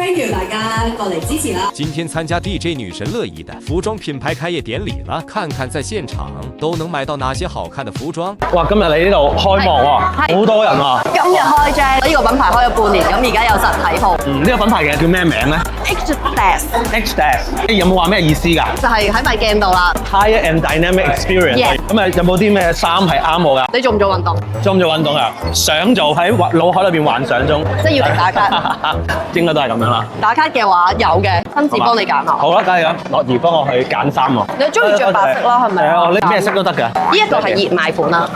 ，thank you 大家過嚟支持啦。今天參加 DJ 女神樂意的服裝品牌開業典禮啦，看看在現場都能買到哪些好看的服裝。哇！今日你呢度開幕喎，好多人啊！今日開啫，呢個品牌開咗半年，咁而家有實體鋪。呢個品牌嘅叫咩名咧 HDash 有冇話咩意思㗎？就係喺塊鏡度啦。Higher and dynamic experience。咁啊，有冇啲咩衫係啱我㗎？你做唔做運動？做唔做運動啊？想做喺腦海裏邊幻想中。即係要嚟打卡。應該都係咁樣啦。打卡嘅話有嘅，親自幫你揀啊。好啦，梗係咁，樂兒幫我去揀衫喎。你中意着白色啦，係咪？係啊，你咩色都得㗎。呢一個係熱賣款啦。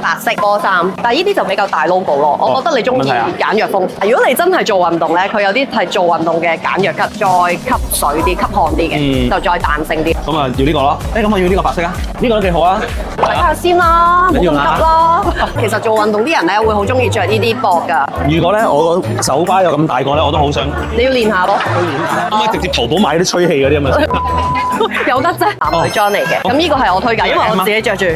白色波衫，但係呢啲就比較大 logo 咯。我覺得你中意簡約風。如果你真係做運動咧，佢有啲係做運動嘅簡約級，再吸水啲、吸汗啲嘅，就再彈性啲。咁啊，要呢個咯。咁我要呢個白色啊，呢個都幾好啊。睇下先啦，冇咁急啦。其實做運動啲人咧會好中意着呢啲薄㗎。如果咧我手巴有咁大個咧，我都好想。你要練下咯。可唔可以直接淘寶買啲吹氣嗰啲咁啊？有得啫，男女裝嚟嘅。咁呢個係我推介，因為我自己着住。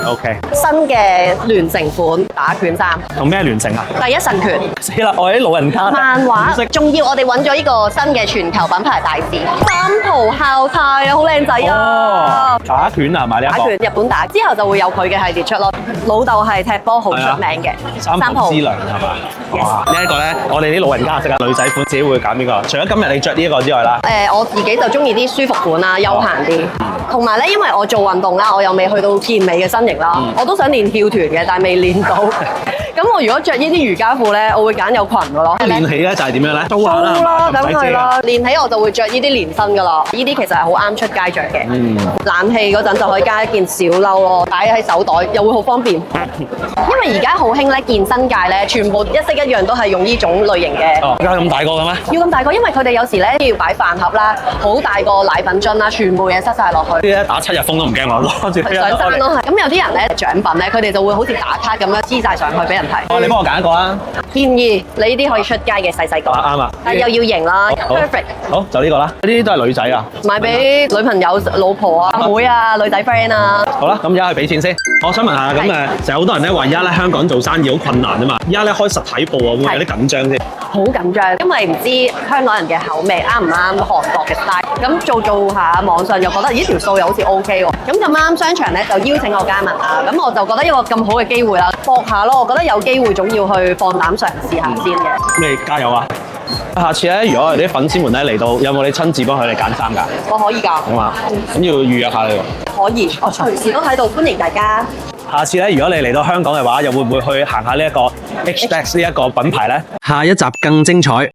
OK。新嘅聯乘款打拳衫。同咩聯乘啊？第一神拳。死啦！我係啲老人家。漫畫。仲要我哋揾咗呢個新嘅全球品牌大使。三浦孝太啊，好靚仔啊！打拳啊，買呢一個。打拳日本打，之後就會有佢嘅系列出咯。老豆係踢波好出名嘅。三浦之良係嘛？哇！呢一個咧，我哋啲老人家識啊，女仔款自己會揀邊個？除咗今日你着呢一個之外啦。我自己就中意啲舒服款啦，休閒啲。同埋咧，因為我做運動啦，我又未去到健美嘅身形啦，我都想練跳團嘅，但係未練到。咁我如果着呢啲瑜伽褲咧，我會揀有裙嘅咯。練起咧就係點樣咧？租啦，梗係啦。練起我就會着呢啲連身嘅啦。呢啲其實係好啱出街着嘅。冷氣嗰陣就可以加一件小褸咯，擺喺手袋又會好方便。因為而家好興咧，健身界咧全部一式一樣都係用呢種類型嘅。而家咁大個嘅咩？要咁大個，因為佢哋有時咧要擺飯盒啦，好大個奶粉樽啦，全部嘢塞晒落去。啲咧打7日風都唔驚我攞住。上山咯，咁有啲人咧獎品咧，佢哋就會好似打卡咁樣黐晒上去俾人睇。你幫我揀一個啦。建議你呢啲可以出街嘅細細個。啱啊。但又要型啦 ，perfect。好，就呢個啦。呢啲都係女仔啊。買俾女朋友、老婆啊、妹啊、女仔 friend 啊。好啦，咁而家去俾錢先。我想問下，咁成日好多人咧話而家咧香港做生意好困難啊嘛。而家咧開實體鋪啊，會唔會有啲緊張先？好緊張，因為唔知香港人嘅口味啱唔啱韓國嘅 style。咁做下網上又覺得咦條數又好似 OK 喎。咁啱商場咧就邀請我加盟啊，咁我就覺得一個咁好嘅機會啦，搏下咯。我覺得有機會總要去放膽嘗試下先嘅。你加油啊！下次咧，如果我哋啲粉絲們咧嚟到，有冇你親自幫佢哋揀衫㗎？我可以㗎。好嘛，咁要預約下你喎。可以，我隨時都喺度歡迎大家。下次咧，如果你嚟到香港嘅話，又會唔會去行下呢一個 HDash 呢一個品牌咧？下一集更精彩。